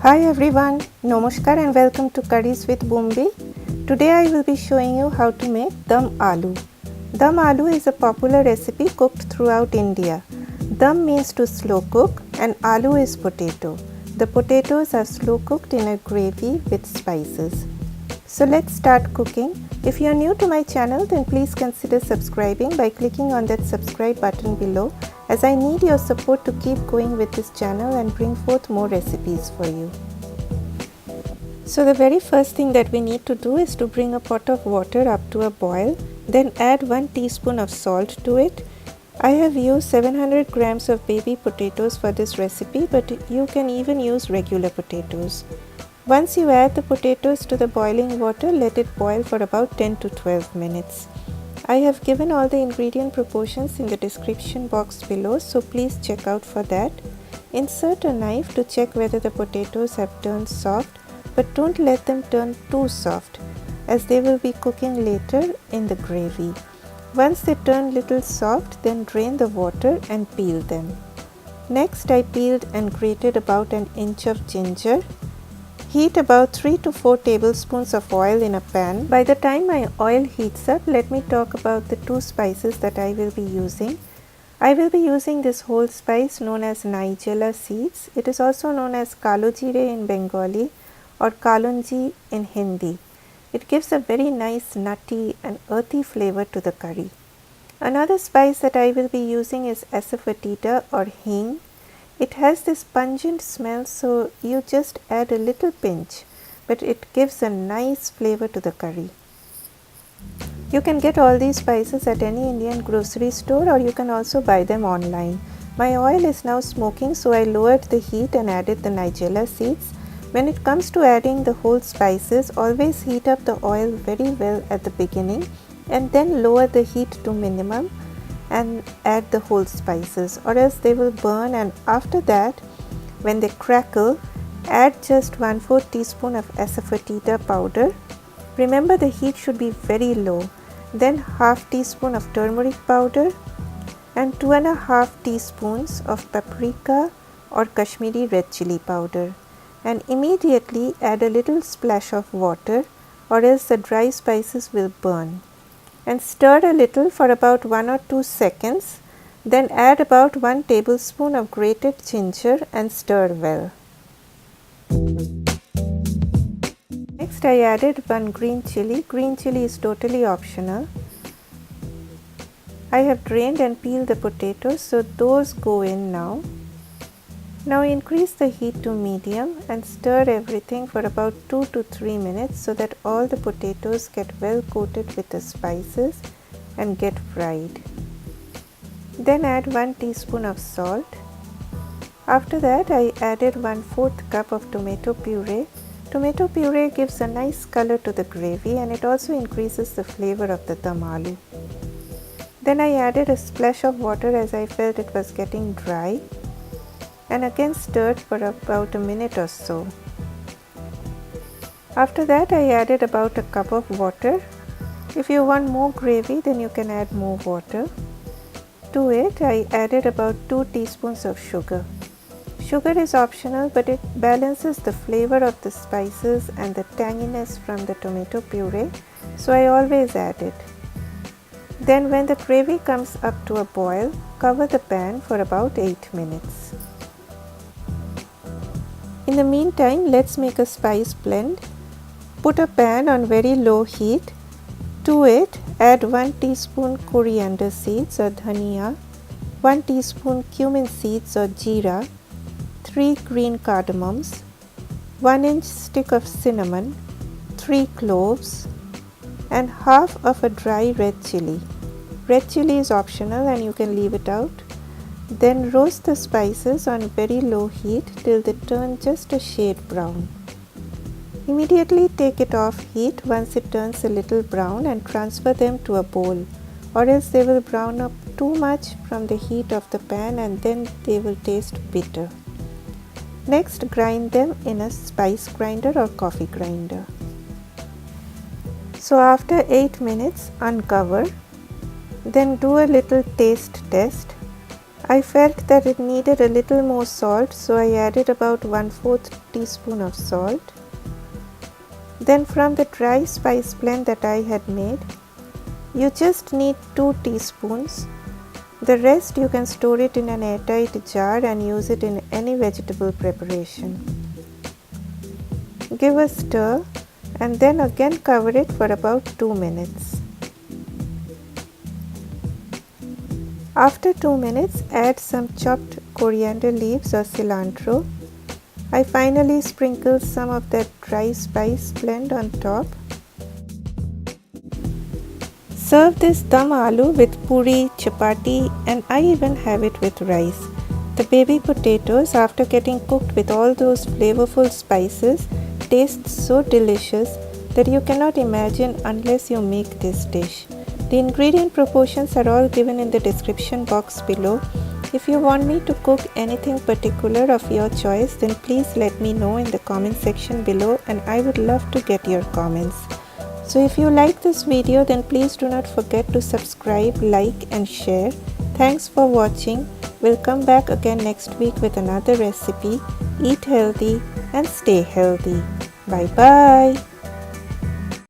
Hi everyone, Namaskar and welcome to Curries with Bombay. Today I will be showing you how to make Dum Aloo. Dum Aloo is a popular recipe cooked throughout India. Dum means to slow cook and aloo is potato. The potatoes are slow cooked in a gravy with spices. So let's start cooking. If you are new to my channel, then please consider subscribing by clicking on that subscribe button below, as I need your support to keep going with this channel and bring forth more recipes for you. So the very first thing that we need to do is to bring a pot of water up to a boil, then add 1 teaspoon of salt to it. I have used 700 grams of baby potatoes for this recipe, but you can even use regular potatoes. Once you add the potatoes to the boiling water, let it boil for about 10 to 12 minutes. I have given all the ingredient proportions in the description box below, so please check out for that. Insert a knife to check whether the potatoes have turned soft, but don't let them turn too soft, as they will be cooking later in the gravy. Once they turn little soft, then drain the water and peel them. Next, I peeled and grated about an inch of ginger. Heat about 3 to 4 tablespoons of oil in a pan. By the time my oil heats up, let me talk about the 2 spices that I will be using. I will be using this whole spice known as Nigella seeds. It is also known as Kalo Jeera in Bengali or Kalonji in Hindi. It gives a very nice nutty and earthy flavor to the curry. Another spice that I will be using is asafoetida or hing. It has this pungent smell, so you just add a little pinch, but it gives a nice flavor to the curry. You can get all these spices at any Indian grocery store, or you can also buy them online. My oil is now smoking, so I lowered the heat and added the Nigella seeds. When it comes to adding the whole spices, always heat up the oil very well at the beginning and then lower the heat to minimum and add the whole spices, or else they will burn. And after that, when they crackle, add just 1/4 teaspoon of asafoetida powder. Remember, the heat should be very low. Then half teaspoon of turmeric powder and 2.5 teaspoons of paprika or Kashmiri red chili powder, and immediately add a little splash of water, or else the dry spices will burn, and stir a little for about 1 or 2 seconds. Then add about 1 tablespoon of grated ginger and stir well. Next, I added 1 green chili. Green chili is totally optional. I have drained and peeled the potatoes, so those go in now. Now increase the heat to medium and stir everything for about 2 to 3 minutes so that all the potatoes get well coated with the spices and get fried. Then add 1 teaspoon of salt. After that, I added 1/4 cup of tomato puree. Tomato puree gives a nice color to the gravy, and it also increases the flavor of the dum aloo. Then I added a splash of water as I felt it was getting dry, and again stirred for about a minute or so. After that, I added about a cup of water. If you want more gravy, then you can add more water. To it, I added about 2 teaspoons of sugar. Sugar is optional, but it balances the flavor of the spices and the tanginess from the tomato puree, so I always add it. Then when the gravy comes up to a boil, cover the pan for about 8 minutes. In the meantime, let's make a spice blend. Put a pan on very low heat. To it, add 1 teaspoon coriander seeds or dhania, 1 teaspoon cumin seeds or jeera, 3 green cardamoms, 1 inch stick of cinnamon, 3 cloves, and half of a dry red chili. Red chili is optional and you can leave it out. Then roast the spices on very low heat till they turn just a shade brown. Immediately take it off heat once it turns a little brown and transfer them to a bowl, or else they will brown up too much from the heat of the pan and then they will taste bitter. Next, grind them in a spice grinder or coffee grinder. So after 8 minutes, uncover. Then do a little taste test. I felt that it needed a little more salt, so I added about 1/4 teaspoon of salt. Then from the dry spice blend that I had made, you just need 2 teaspoons. The rest you can store it in an airtight jar and use it in any vegetable preparation. Give a stir and then again cover it for about 2 minutes. After 2 minutes, add some chopped coriander leaves or cilantro. I finally sprinkle some of that dry spice blend on top. Serve this dum aloo with puri, chapati, and I even have it with rice. The baby potatoes, after getting cooked with all those flavorful spices, taste so delicious that you cannot imagine unless you make this dish. The ingredient proportions are all given in the description box below. If you want me to cook anything particular of your choice, then please let me know in the comment section below, and I would love to get your comments. So if you like this video, then please do not forget to subscribe, like and share. Thanks for watching. We'll come back again next week with another recipe. Eat healthy and stay healthy. Bye bye.